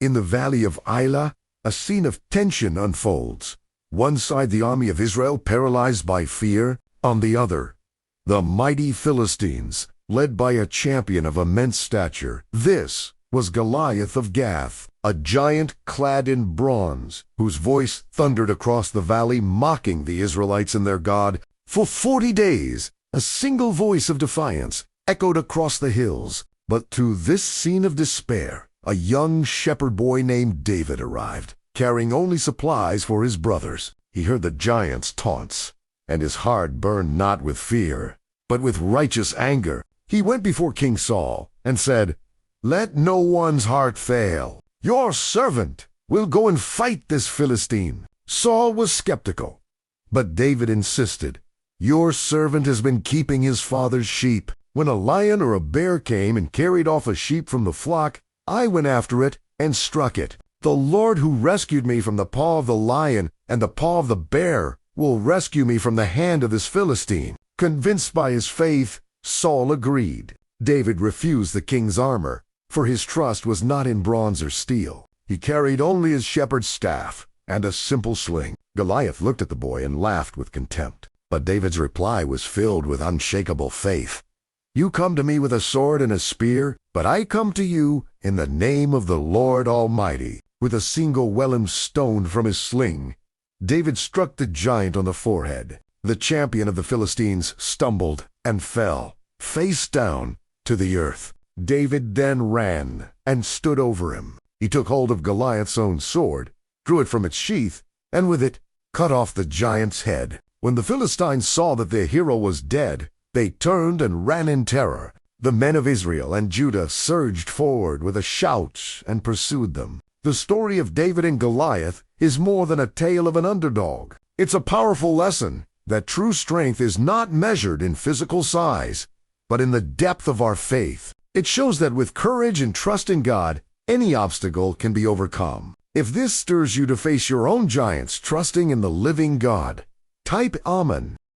In the Valley of Elah, a scene of tension unfolds. One side the army of Israel paralyzed by fear, on the other, the mighty Philistines, led by a champion of immense stature. This was Goliath of Gath, a giant clad in bronze, whose voice thundered across the valley, mocking the Israelites and their God. For 40 days, a single voice of defiance echoed across the hills. But to this scene of despair, a young shepherd boy named David arrived, carrying only supplies for his brothers. He heard the giant's taunts, and his heart burned not with fear, but with righteous anger. He went before King Saul and said, "Let no one's heart fail. Your servant will go and fight this Philistine." Saul was skeptical, but David insisted, "Your servant has been keeping his father's sheep. When a lion or a bear came and carried off a sheep from the flock, I went after it and struck it. The Lord who rescued me from the paw of the lion and the paw of the bear will rescue me from the hand of this Philistine." Convinced by his faith, Saul agreed. David refused the king's armor, for his trust was not in bronze or steel. He carried only his shepherd's staff and a simple sling. Goliath looked at the boy and laughed with contempt. But David's reply was filled with unshakable faith. "You come to me with a sword and a spear, but I come to you in the name of the Lord Almighty." With a single well-aimed stone from his sling, David struck the giant on the forehead. The champion of the Philistines stumbled and fell, face down, to the earth. David then ran and stood over him. He took hold of Goliath's own sword, drew it from its sheath, and with it cut off the giant's head. When the Philistines saw that their hero was dead, they turned and ran in terror. The men of Israel and Judah surged forward with a shout and pursued them. The story of David and Goliath is more than a tale of an underdog. It's a powerful lesson that true strength is not measured in physical size, but in the depth of our faith. It shows that with courage and trust in God, any obstacle can be overcome. If this stirs you to face your own giants, trusting in the living God, type Amen